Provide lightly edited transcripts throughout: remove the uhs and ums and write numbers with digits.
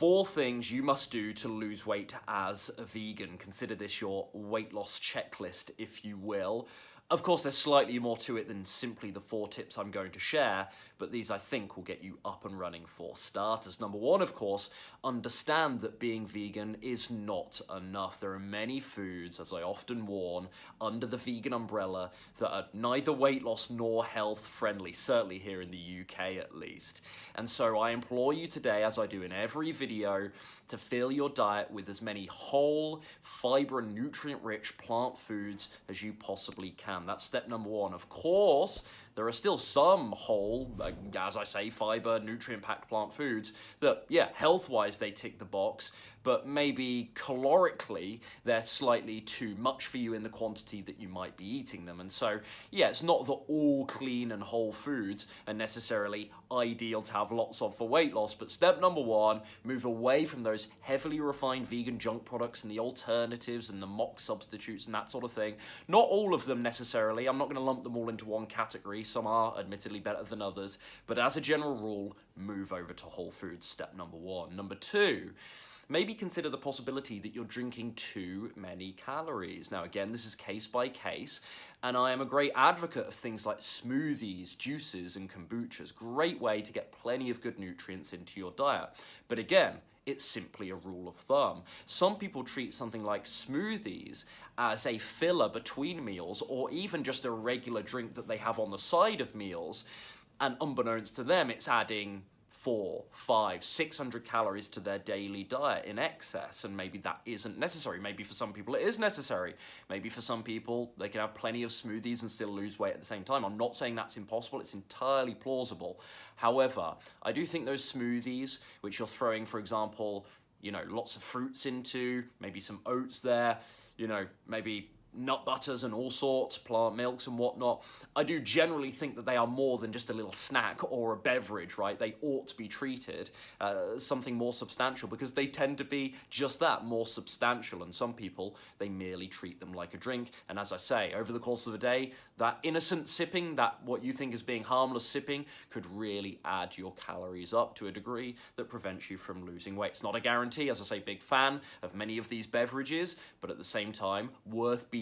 4 things you must do to lose weight as a vegan. Consider this your weight loss checklist, if you will. Of course, there's slightly more to it than simply the 4 tips I'm going to share, but these I think will get you up and running for starters. Number 1, of course, understand that being vegan is not enough. There are many foods, as I often warn, under the vegan umbrella that are neither weight loss nor health friendly, certainly here in the UK at least. And so I implore you today, as I do in every video, to fill your diet with as many whole, fiber and nutrient-rich plant foods as you possibly can. That's step number 1. Of course, there are still some whole, as I say, fiber, nutrient-packed plant foods that, yeah, health-wise they tick the box, but maybe calorically they're slightly too much for you in the quantity that you might be eating them. And so, yeah, it's not that all clean and whole foods are necessarily ideal to have lots of for weight loss, but step number 1, move away from those heavily refined vegan junk products and the alternatives and the mock substitutes and that sort of thing. Not all of them necessarily. I'm not going to lump them all into one category. Some are admittedly better than others, but as a general rule, move over to whole foods, step number 1. Number 2, maybe consider the possibility that you're drinking too many calories. Now again, this is case by case, and I am a great advocate of things like smoothies, juices, and kombuchas. Great way to get plenty of good nutrients into your diet. But again, it's simply a rule of thumb. Some people treat something like smoothies as a filler between meals, or even just a regular drink that they have on the side of meals, and unbeknownst to them, it's adding 400, 500, 600 calories to their daily diet in excess, and maybe that isn't necessary. Maybe for some people it is necessary. Maybe for some people they can have plenty of smoothies and still lose weight at the same time. I'm not saying that's impossible, it's entirely plausible. However, I do think those smoothies, which you're throwing, for example, lots of fruits into, maybe some oats there, maybe nut butters and all sorts, plant milks and whatnot, I do generally think that they are more than just a little snack or a beverage, right? They ought to be treated something more substantial, because they tend to be just that, more substantial, and some people, they merely treat them like a drink. And as I say, over the course of a day, that innocent sipping, that what you think is being harmless sipping, could really add your calories up to a degree that prevents you from losing weight. It's not a guarantee, as I say, big fan of many of these beverages, but at the same time, worth being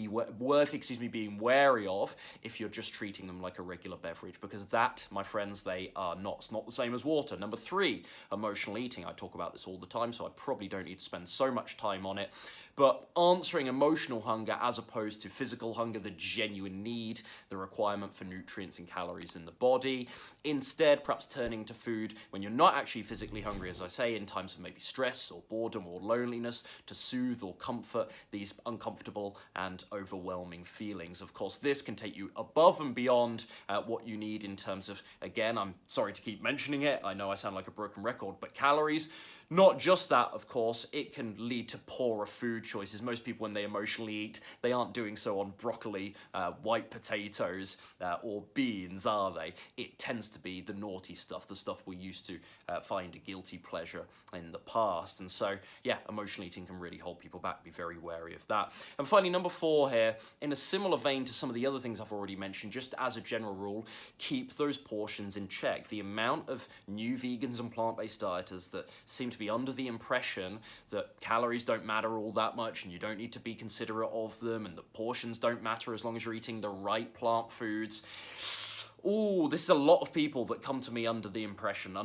wary of if you're just treating them like a regular beverage, because that, my friends, they are not. It's not the same as water. Number 3, emotional eating. I talk about this all the time, so I probably don't need to spend so much time on it, but answering emotional hunger as opposed to physical hunger, the genuine need, the requirement for nutrients and calories in the body. Instead, perhaps turning to food when you're not actually physically hungry, as I say, in times of maybe stress or boredom or loneliness, to soothe or comfort these uncomfortable and overwhelming feelings. Of course, this can take you above and beyond what you need in terms of, again, I'm sorry to keep mentioning it, I know I sound like a broken record, but calories. Not just that, of course, it can lead to poorer food choices. Most people, when they emotionally eat, they aren't doing so on broccoli, white potatoes, or beans, are they? It tends to be the naughty stuff, the stuff we used to find a guilty pleasure in the past. And so, yeah, emotional eating can really hold people back. Be very wary of that. And finally, number 4 here, in a similar vein to some of the other things I've already mentioned, just as a general rule, keep those portions in check. The amount of new vegans and plant-based dieters that seem to be under the impression that calories don't matter all that much and you don't need to be considerate of them, and the portions don't matter as long as you're eating the right plant foods. Ooh, this is a lot of people that come to me under that impression.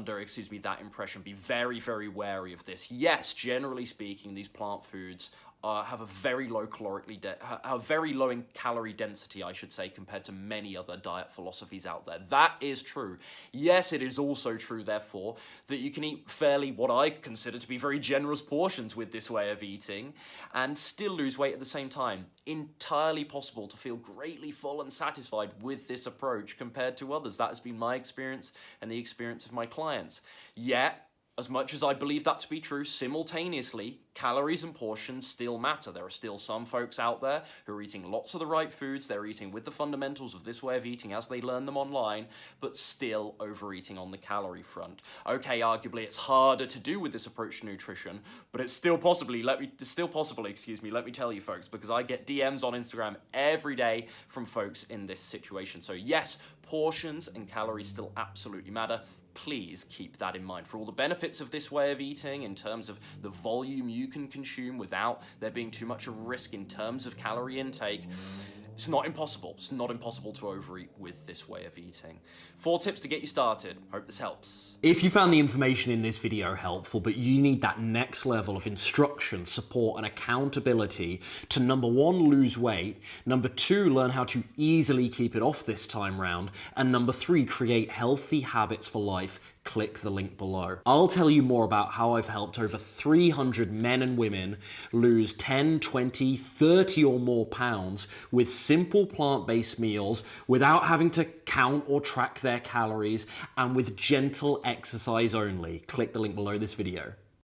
Be very, very wary of this. Yes, generally speaking, these plant foods have a very low in calorie density, I should say, compared to many other diet philosophies out there. That is true. Yes, it is also true, therefore, that you can eat fairly, what I consider to be very generous portions with this way of eating and still lose weight at the same time. Entirely possible to feel greatly full and satisfied with this approach compared to others. That has been my experience and the experience of my clients. Yet, as much as I believe that to be true, simultaneously, calories and portions still matter. There are still some folks out there who are eating lots of the right foods, they're eating with the fundamentals of this way of eating as they learn them online, but still overeating on the calorie front. Okay, arguably it's harder to do with this approach to nutrition, but it's still possible, let me tell you folks, because I get DMs on Instagram every day from folks in this situation. So yes, portions and calories still absolutely matter. please keep that in mind. For all the benefits of this way of eating, in terms of the volume you can consume without there being too much of a risk in terms of calorie intake, it's not impossible. It's not impossible to overeat with this way of eating. 4 tips to get you started. Hope this helps. If you found the information in this video helpful, but you need that next level of instruction, support, and accountability to number 1, lose weight, number 2, learn how to easily keep it off this time round, and number 3, create healthy habits for life, click the link below. I'll tell you more about how I've helped over 300 men and women lose 10, 20, 30 or more pounds with simple plant-based meals without having to count or track their calories and with gentle exercise only. Click the link below this video.